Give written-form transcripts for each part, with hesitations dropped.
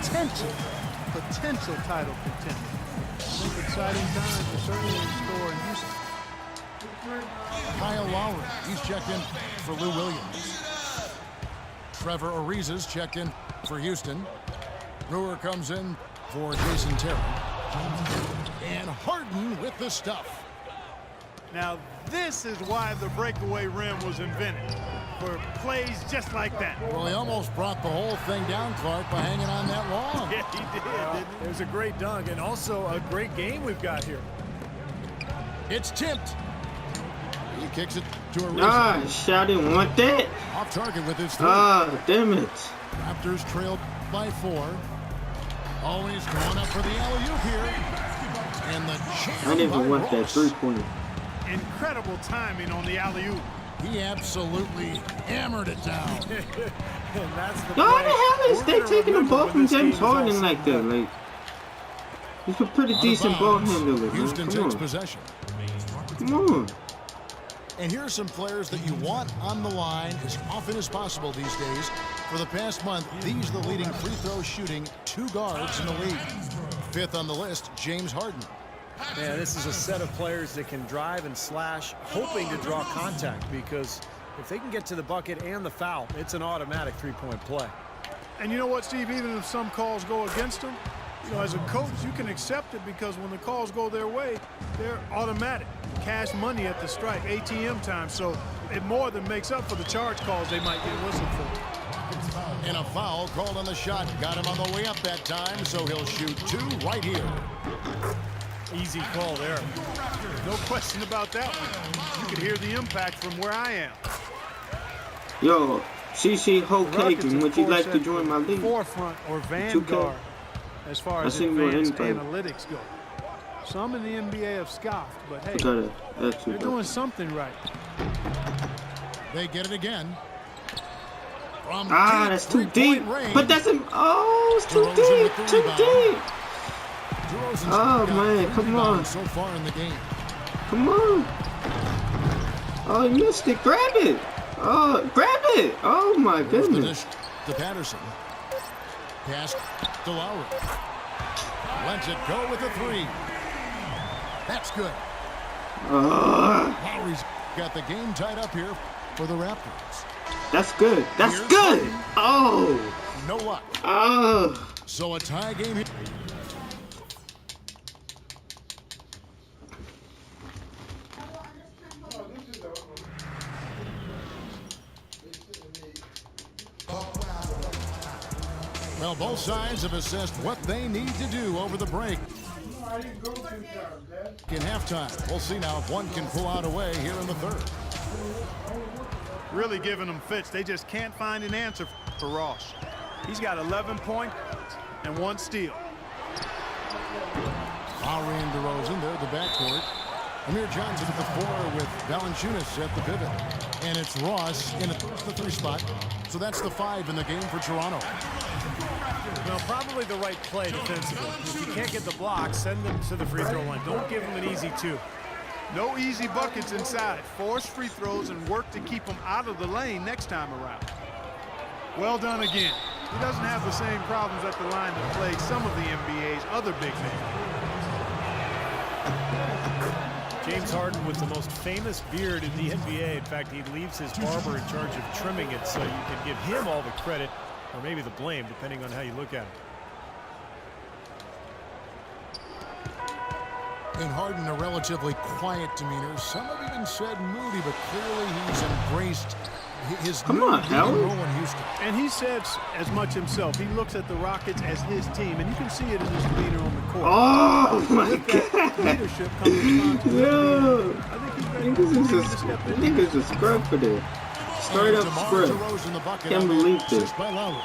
potential title contender. I think exciting times are certainly in store in Houston. Kyle Lowry, he's checked in for Lou Williams. Trevor Ariza's checked in for Houston. Brewer comes in for Jason Terry. And Harden with the stuff. Now, this is why the breakaway rim was invented, for plays just like that. Well, he almost brought the whole thing down, Clark, by hanging on that long. Yeah, he did, didn't he? There's a great dunk and also a great game we've got here. It's tipped. He kicks it to Ariza. Ah, shot didn't want that. Off target with his three. Ah, damn it. Raptors trailed by 4. Always going up for the alley-oop here. And the jam I didn't by even want that Ross. three-pointer. Incredible timing on the alley-oop. He absolutely hammered it down. And that's the No, play the hell is we're they gonna taking the remember ball when from this game James is all Harden said like and that? done. Like, he's a pretty Out of decent ball bounds. handler, man. Houston Come takes on. possession. Come on. And here are some players that you want on the line as often as possible these days. For the past month, these are the leading free throw shooting 2 guards in the league. 5th on the list, James Harden. Man, this is a set of players that can drive and slash, hoping to draw contact, because if they can get to the bucket and the foul, it's an automatic three-point play. And you know what, Steve? Even if some calls go against them, you know, as a coach, you can accept it because when the calls go their way, they're automatic. Cash money at the strike, ATM time. So it more than makes up for the charge calls they might get whistled for. And a foul called on the shot. Got him on the way up that time, so he'll shoot 2 right here. Easy call there. No question about that one. You can hear the impact from where I am. Yo, CC Ho Rockets, Kagan, of would you course, like to at join my the league? forefront or vanguard as far I as seen your advanced invite. analytics go. Some in the NBA have scoffed, but hey, Gotta ask you they're doing something right. They get it again. From Ah, that's too deep. three-point range. But that's a, oh, it's too DeRozan with deep, the too rebound. deep. DeRozan's Oh, got man, 3 come rebounds on. so far in the game. Come on. Oh, you missed it. Grab it. Oh, grab it. Oh, my Here's the goodness. dish to Patterson. Pass to Lowry. Lets it go with a 3. That's good. Lowry's got the game tied up here for the Raptors. That's good. That's Here's good. Harden. Oh. No luck. Oh. So a tie game here. Well, both sides have assessed what they need to do over the break. In halftime, we'll see now if one can pull out a way here in the 3rd. Really giving them fits. They just can't find an answer for Ross. He's got 11 points and 1 steal. Lowry and DeRozan, they're the backcourt. Amir Johnson at the 4 with Valanciunas at the pivot. And it's Ross in the 3 spot. So that's the 5 in the game for Toronto. Well, probably the right play defensively. If you can't get the block, send them to the free throw line. Don't give them an easy 2. No easy buckets inside. Force free throws and work to keep them out of the lane next time around. Well done again. He doesn't have the same problems at the line that plague some of the NBA's other big men. James Harden with the most famous beard in the NBA. In fact, he leaves his barber in charge of trimming it, so you can give him all the credit or maybe the blame, depending on how you look at it. In Harden, a relatively quiet demeanor. Some have even said moody, but clearly he's embraced his Come new on, leading Howard. role in Houston. And he said as much himself. He looks at the Rockets as his team, and you can see it in his demeanor on the court. Oh, my With that God. leadership comes responsibility. Yo. I think he's ready Niggas is to step in. niggas a scrub for this. Straight up DeMar scrub. DeRozan the bucket Can't on the believe assist this. by Lowry.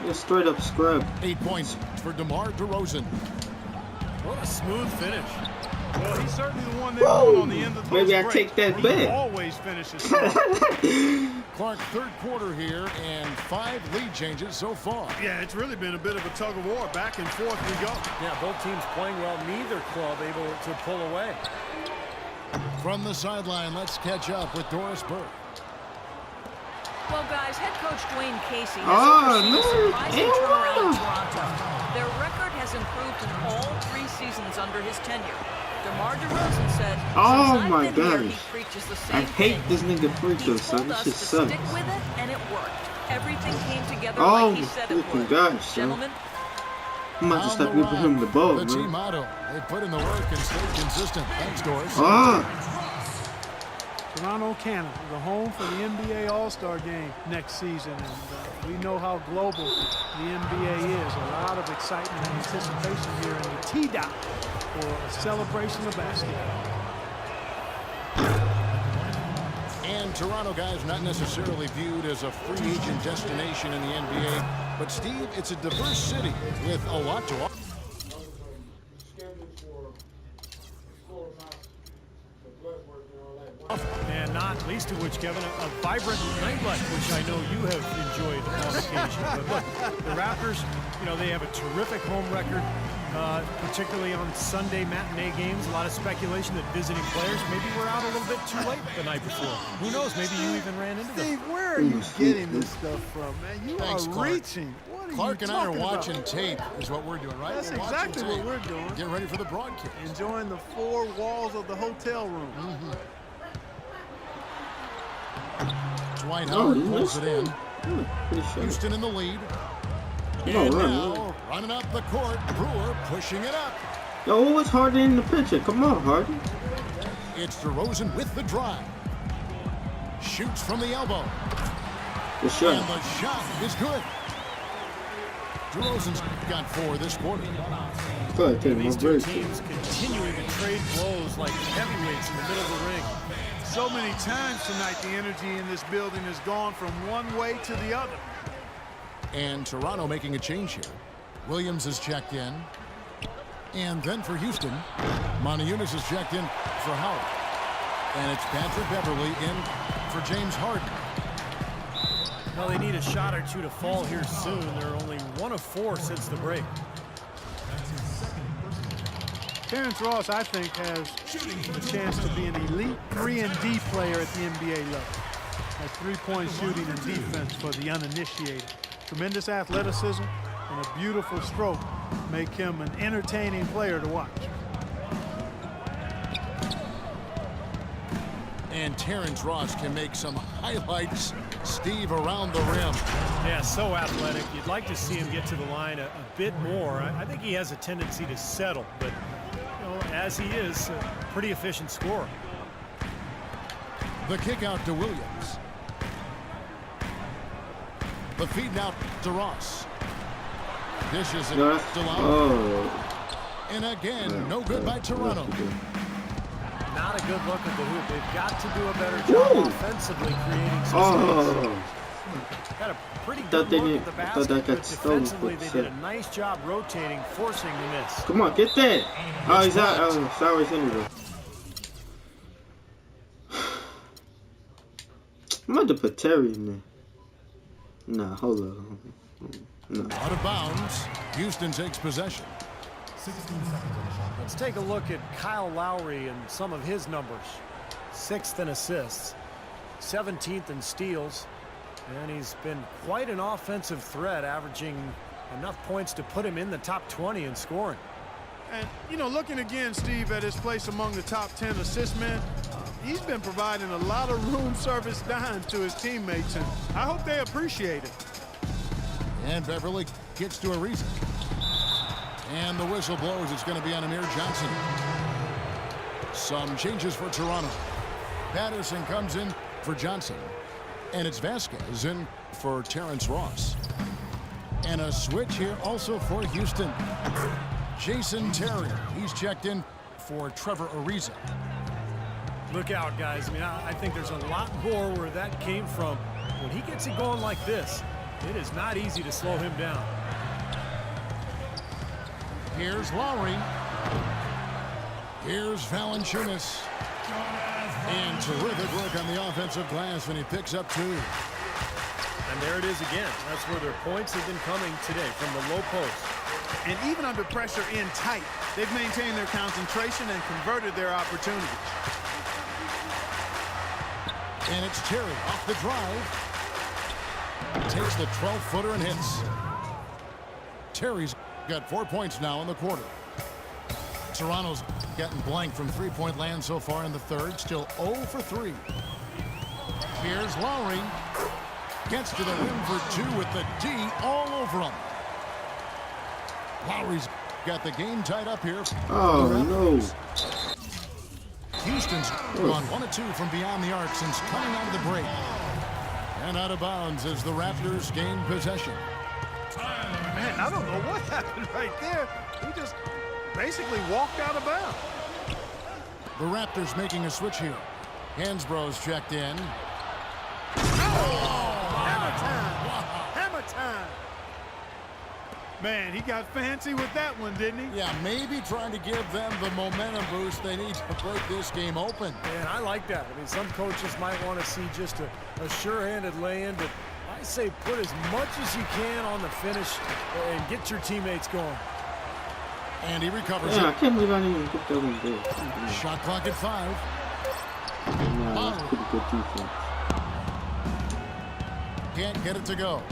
Just straight up scrub. 8 points for DeMar DeRozan. What a smooth finish. Well, he's certainly the one that won on the end of those Maybe I breaks. take that He back. always finishes strong. Clark, 3rd quarter here, and 5 lead changes so far. Yeah, it's really been a bit of a tug of war. Back and forth we go. Yeah, both teams playing well. Neither club able to pull away. From the sideline, let's catch up with Doris Burke. Well, guys, head coach Dwayne Casey has Oh, overseen a no. surprising turnaround in Toronto. improved in all 3 seasons under his tenure. DeMar DeRozan said, Oh "Since my I've been here, gosh. he preaches the I same hate thing. this nigga free throw, He son. told This us shit to sucks. stick with it, and it worked. Everything came together Oh like he my said it freaking would. gosh, son. Gentlemen, I'm about to On stop the giving him run, the ball, the team man. motto. They put in the work and stayed consistent. Thanks, Doris. Toronto, Canada, the home for the NBA All-Star Game next season, and we know how global the NBA is. A lot of excitement and anticipation here in the T-Dot for a celebration of basketball. And Toronto, guys, not necessarily viewed as a free agent destination in the NBA. But, Steve, it's a diverse city with a lot to offer. And not least of which, Kevin, a vibrant nightlife, which I know you have enjoyed on occasion. But look, the Raptors, you know, they have a terrific home record, particularly on Sunday matinee games. A lot of speculation that visiting players maybe were out a little bit too late the night before. Who knows? Maybe you even ran into them. Steve, where are you getting this stuff from, man? You Thanks, are Clark. reaching. What are Clark you and I are talking watching about? tape is what we're doing, right? That's We're watching exactly what tape. we're doing. Getting ready for the broadcast. Enjoying the 4 walls of the hotel room. Dwight Oh, Howard you pulls missed it in. Pretty sure. Houston in the lead. Come on, And run, now, run. running up the court, Brewer pushing it up. Yo, it's Harden in the picture. Come on, Harden. It's DeRozan with the drive. Shoots from the elbow. Good shot. And the shot is good. DeRozan's got 4 this quarter. Go ahead, take my These two break. teams continuing to trade blows like heavyweights in the middle of the ring. So many times tonight, the energy in this building has gone from one way to the other. And Toronto making a change here. Williams is checked in. And then for Houston, Moniunas is checked in for Howard. And it's Patrick Beverly in for James Harden. Well, they need a shot or two to fall here soon. They're only 1 of 4 since the break. Terrence Ross, I think, has a chance to be an elite 3-and-D player at the NBA level. Has 3-point shooting and defense for the uninitiated. Tremendous athleticism and a beautiful stroke make him an entertaining player to watch. And Terrence Ross can make some highlights, Steve, around the rim. Yeah, so athletic. You'd like to see him get to the line a bit more. I think he has a tendency to settle, but you know, as he is, a pretty efficient scorer. The kick out to Williams. The feed out to Ross. Dishes it No, to Lowry. oh, And again, no good by Toronto. Not a good look at the hoop. They've got to do a better job Woo! offensively creating some space. oh. Got a pretty Thought good they look did- at the thought basket, that got but stolen defensively for they a did a sec. nice job rotating, forcing the miss. Come on, get that. Oh, he's out. Oh, sorry, anyway. I'm about to put Terry in there. Nah, hold on. No. Out of bounds. Houston takes possession. Let's take a look at Kyle Lowry and some of his numbers. 6th in assists, 17th in steals, and he's been quite an offensive threat, averaging enough points to put him in the top 20 in scoring. And, you know, looking again, Steve, at his place among the top 10 assist men, he's been providing a lot of room service dimes to his teammates, and I hope they appreciate it. And Beverly gets to a reason. And the whistle blows. It's going to be on Amir Johnson. Some changes for Toronto. Patterson comes in for Johnson. And it's Vasquez in for Terrence Ross. And a switch here also for Houston. Jason Terry. He's checked in for Trevor Ariza. Look out, guys. I mean, I think there's a lot more where that came from. When he gets it going like this, it is not easy to slow him down. Here's Lowry. Here's Valanciunas. And terrific work on the offensive glass, and he picks up 2. And there it is again. That's where their points have been coming today, from the low post. And even under pressure in tight, they've maintained their concentration and converted their opportunities. And it's Terry off the drive. Takes the 12-footer and hits. Terry's got 4 points now in the quarter. Toronto's getting blank from three-point land so far in the third. Still 0 for 3. Here's Lowry. Gets to the rim for 2 with the D all over him. Lowry's got the game tied up here. Oh, no. Houston's gone 1 of 2 from beyond the arc since coming out of the break. And out of bounds as the Raptors gain possession. Man, I don't know what happened right there. He just basically walked out of bounds. The Raptors making a switch here. Hansbrough's checked in. Hammer time. Hammer time. Man, he got fancy with that one, didn't he? Yeah, maybe trying to give them the momentum boost they need to break this game open. And I like that. I mean, some coaches might want to see just a sure-handed lay-in, but I say put as much as you can on the finish and get your teammates going. And he recovers Yeah, I it. can't believe I didn't even get that one there. Shot clock at 5. Nah, that's pretty good defense. Can't get it to go.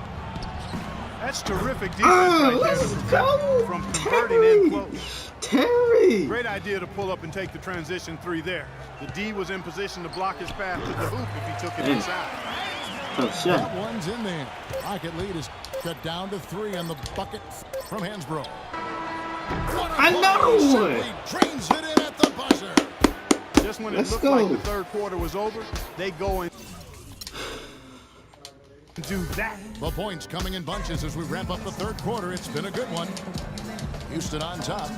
That's terrific defense Oh, right let's there. go, From converting in Terry. close. Terry. Great idea to pull up and take the transition 3 there. The D was in position to block his path to the hoop if he took it inside. Tough shot. That one's in there. Rocket lead is cut down to 3 on the bucket from Hansbrough. Another one. Drains it in at the buzzer. Just when it Let's looked go. like the third quarter was over, they go and do that. The points coming in bunches as we wrap up the third quarter. It's been a good one. Houston on top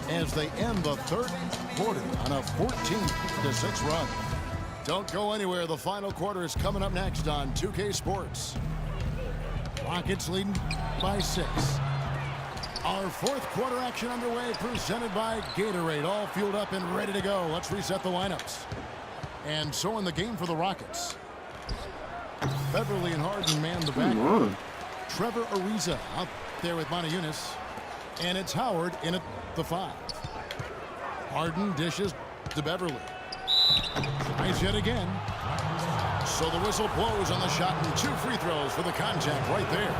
as they end the third quarter on a 14-6 run. Don't go anywhere. The final quarter is coming up next on 2K Sports. Rockets leading by 6. Our fourth quarter action underway, presented by Gatorade. All fueled up and ready to go. Let's reset the lineups. And so in the game for the Rockets, Beverly and Harden man the back. Come on. Trevor Ariza out there with Montejunas. And it's Howard in at the 5. Harden dishes to Beverly. Tries yet again. So the whistle blows on the shot and 2 free throws for the contact right there.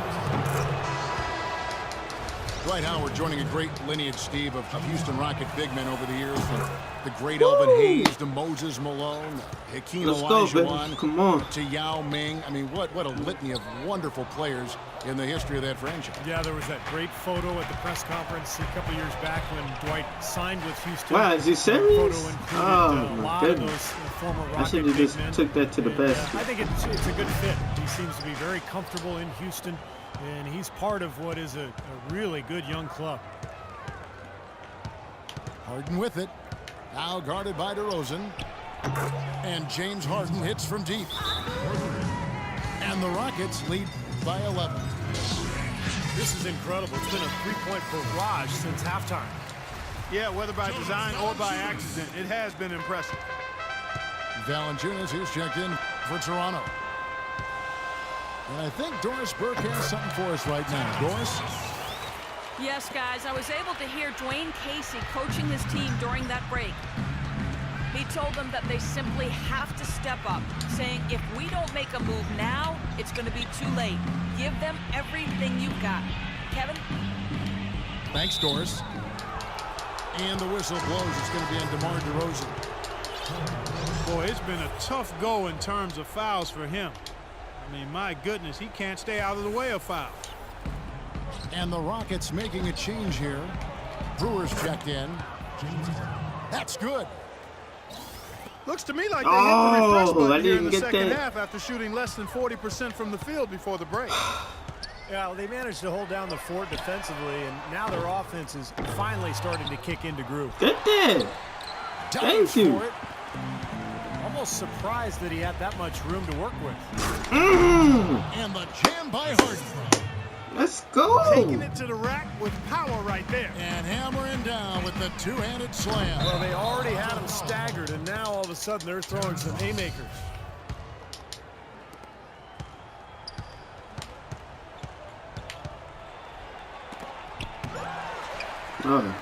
Dwight Howard joining a great lineage, Steve, of Houston Rocket big men over the years. From the great Elvin Hayes to Moses Malone, Hakeem Let's go, baby. Olajuwon, Come on. to Yao Ming. I mean, what a litany of wonderful players in the history of that franchise. Yeah, there was that great photo at the press conference a couple years back when Dwight signed with Houston. Wow, is he That serious? photo included Oh, a my lot of goodness. those former I Rocket should have big just men. took that to the And, basket. I think it's a good fit. He seems to be very comfortable in Houston, and he's part of what is a really good young club. Harden with it. Now guarded by DeRozan. And James Harden hits from deep. And the Rockets lead by 11. This is incredible. It's been a three-point barrage since halftime. Yeah, whether by design or by accident, it has been impressive. Valanciunas is checked in for Toronto. And I think Doris Burke has something for us right now. Doris? Yes, guys, I was able to hear Dwayne Casey coaching his team during that break. He told them that they simply have to step up, saying if we don't make a move now, it's going to be too late. Give them everything you've got. Kevin? Thanks, Doris. And the whistle blows. It's going to be on DeMar DeRozan. Boy, it's been a tough go in terms of fouls for him. I mean, my goodness, he can't stay out of the way of fouls. And the Rockets making a change here. Brewers checked in. That's good. Looks to me like they hit the refresh I button here in didn't the get second that. half after shooting less than 40% from the field before the break. Yeah, well, they managed to hold down the fort defensively, and now their offense is finally starting to kick into groove. Get that. Dives Thank you. for it. Almost surprised that he had that much room to work with. And the jam by Harden. Let's go. Taking it to the rack with power right there. And hammering down with the two-handed slam. Well, they already had him staggered, and now all of a sudden they're throwing some haymakers. Oh,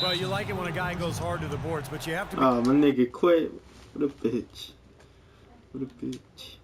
Well, you like it when a guy goes hard to the boards, but you have to be my nigga quit. What a bitch. What a bitch.